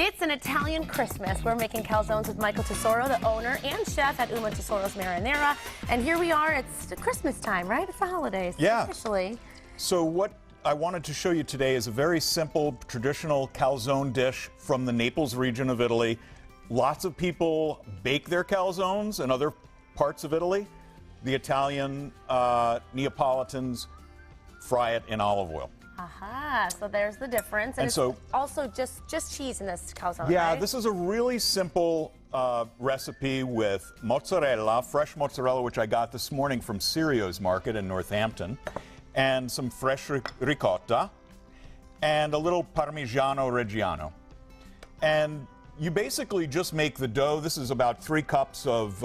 It's an Italian Christmas. We're making calzones with Michael Tesoro, the owner and chef at Uma Tesoro's Marinara. And here we are. It's Christmas time, right? It's the holidays. Yeah. Officially. So what I wanted to show you today is a very simple, traditional calzone dish from the Naples region of Italy. Lots of people bake their calzones in other parts of Italy. The Italian Neapolitans fry it in olive oil. Aha, so there's the difference. And it's so, also just cheese in this calzone, yeah, right? This is a really simple recipe with mozzarella, fresh mozzarella, which I got this morning from Cirio's Market in Northampton, and some fresh ricotta, and a little Parmigiano Reggiano. And you basically just make the dough. This is about 3 cups of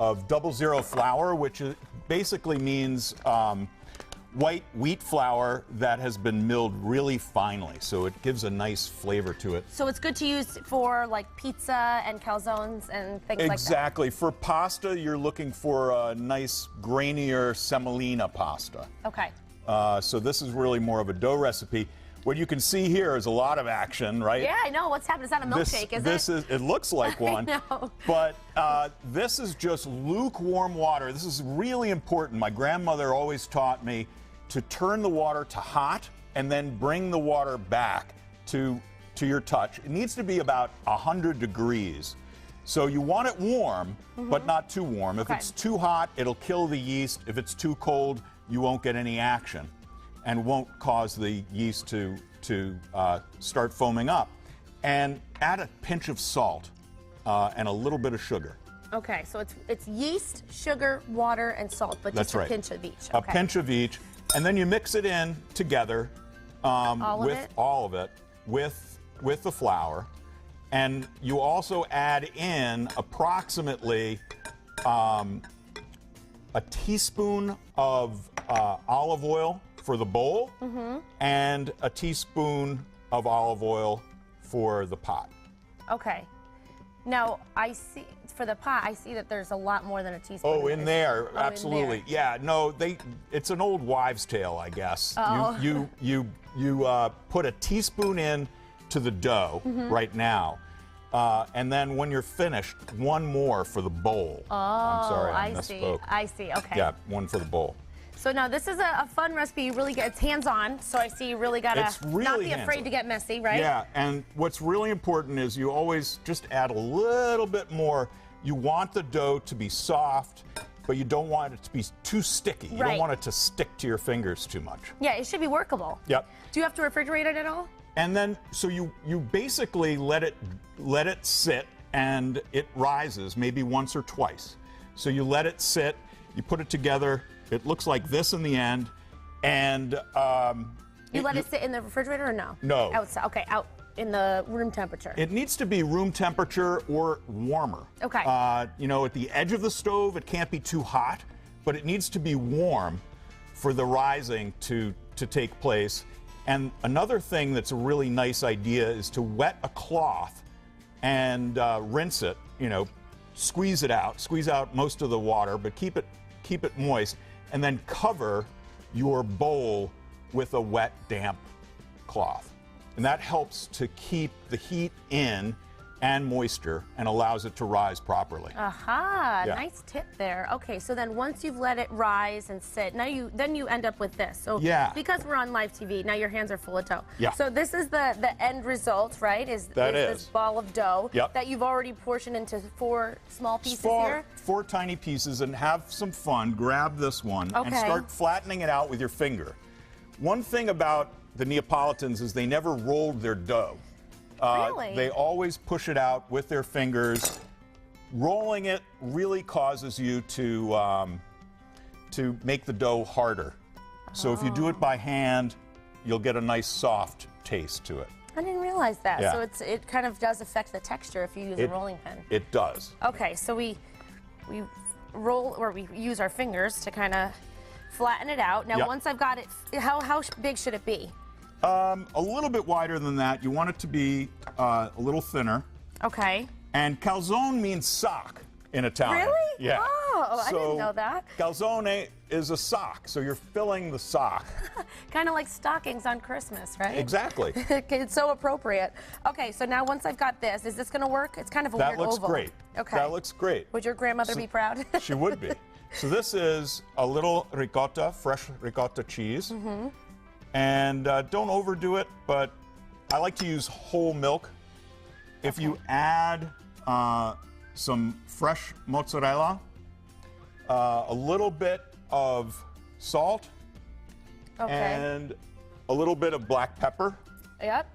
00 flour, which basically means white wheat flour that has been milled really finely, so it gives a nice flavor to it. So it's good to use for like pizza and calzones and things like that. Exactly. For pasta, you're looking for a nice grainier semolina pasta. Okay. So this is really more of a dough recipe. What you can see here is a lot of action, right? Yeah, I know. What's happening? It's not a milkshake, is it? It looks like one. I know. But this is just lukewarm water. This is really important. My grandmother always taught me to turn the water to hot and then bring the water back to your touch. It needs to be about 100 degrees. So you want it warm, but not too warm. If it's too hot, it'll kill the yeast. If it's too cold, you won't get any action and won't cause the yeast to start foaming up. And add a pinch of salt and a little bit of sugar. Okay, so it's yeast, sugar, water, and salt, but just a pinch of each. A pinch of each. And then you mix it in together all of it with the flour. And you also add in approximately a teaspoon of olive oil for the bowl and a teaspoon of olive oil for the pot. Okay. Now, I see, for the pot, I see that there's a lot more than a teaspoon. Oh, in there, absolutely. In there. Yeah, no, it's an old wives' tale, I guess. Oh. You put a teaspoon in to the dough right now, and then when you're finished, one more for the bowl. Oh, I'm sorry, I misspoke. I see, okay. Yeah, one for the bowl. So now this is a fun recipe. You really get, it's hands-on, so I see you really gotta not be afraid to get messy, right? Yeah, and what's really important is you always just add a little bit more. You want the dough to be soft, but you don't want it to be too sticky. You don't want it to stick to your fingers too much. Yeah, it should be workable. Yep. Do you have to refrigerate it at all? And then, so you basically let it sit, and it rises maybe once or twice. So you let it sit, you put it together. It looks like this in the end, and you let it sit in the refrigerator or no? No. Outside. Okay, out in the room temperature. It needs to be room temperature or warmer. Okay. You know, at the edge of the stove, it can't be too hot, but it needs to be warm for the rising to take place. And another thing that's a really nice idea is to wet a cloth and rinse it. You know, squeeze out most of the water, but keep it moist. And then cover your bowl with a wet, damp cloth. And that helps to keep the heat in and moisture and allows it to rise properly. Aha, nice tip there. Okay, so then once you've let it rise and sit, then you end up with this. So because we're on live TV, now your hands are full of dough. Yeah. So this is the end result, right? Is this ball of dough that you've already portioned into 4 small pieces here? 4 tiny pieces, and have some fun. Grab this one and start flattening it out with your finger. One thing about the Neapolitans is they never rolled their dough. Really? They always push it out with their fingers. Rolling it really causes you to make the dough harder. So if you do it by hand, you'll get a nice soft taste to it. I didn't realize that. Yeah. So it kind of does affect the texture if you use a rolling pin. It does. Okay, so we roll, or we use our fingers to kind of flatten it out. Now once I've got it, how big should it be? A little bit wider than that. You want it to be a little thinner. Okay. And calzone means sock in Italian. Really? Yeah. Oh. Oh, I didn't know that. Calzone is a sock, so you're filling the sock. Kind of like stockings on Christmas, right? Exactly. It's so appropriate. Okay, so now once I've got this, is this going to work? It's kind of a weird oval. That looks great. Okay. That looks great. Would your grandmother be proud? She would be. So this is a little ricotta, fresh ricotta cheese. And don't overdo it, but I like to use whole milk. If you add some fresh mozzarella, a little bit of salt, and a little bit of black pepper. Yep.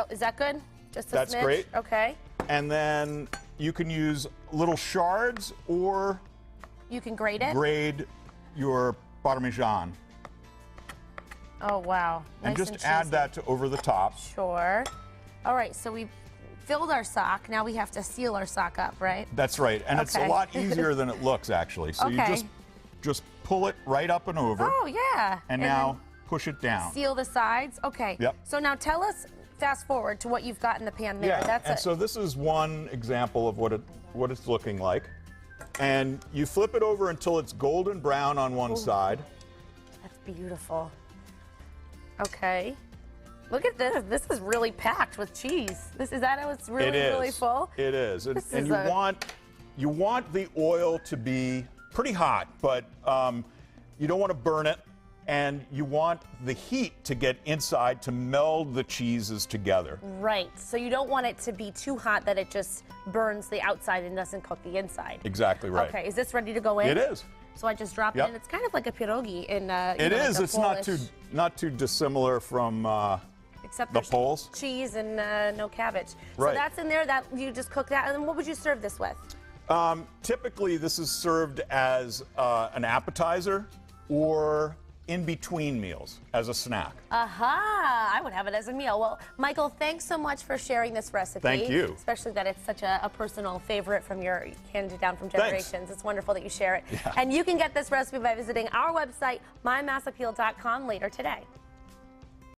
Is that good? Just a That's smidge? great. Okay. And then you can use little shards or You can grate it? grade your Parmesan. Oh, wow. And Nice just add cheesy. that to over the top. Sure. All right, so we filled our sock. Now we have to seal our sock up, right? That's right. And it's a Okay. lot easier than it looks, actually. So you Okay. just pull it right up and over. Oh, yeah. And now push it down. seal the sides. Okay. Yep. So now tell us, fast forward to what you've got in the pan there. Yeah, That's and it. so this is one example of what it's looking like. And you flip it over until it's golden brown on one side. That's beautiful. Okay. Look at this. This is really packed with cheese. Is that how it's really, It is. really full? It is. And, This and is you want the oil to be pretty hot, but you don't want to burn it. And you want the heat to get inside to meld the cheeses together. Right. So you don't want it to be too hot that it just burns the outside and doesn't cook the inside. Exactly right. Okay. Is this ready to go in? It is. So I just drop it Yep. in. It's kind of like a pierogi in. It is. It's not too dissimilar from Except the there's Poles. cheese and no cabbage. Right. So that's in there. That you just cook that. And then what would you serve this with? Typically, this is served as an appetizer or in between meals as a snack. Aha! I would have it as a meal. Well, Michael, thanks so much for sharing this recipe. Thank you. Especially that it's such a personal favorite from your handed down from Thanks. generations. It's wonderful that you share it. Yeah. And you can get this recipe by visiting our website, mymassappeal.com, later today.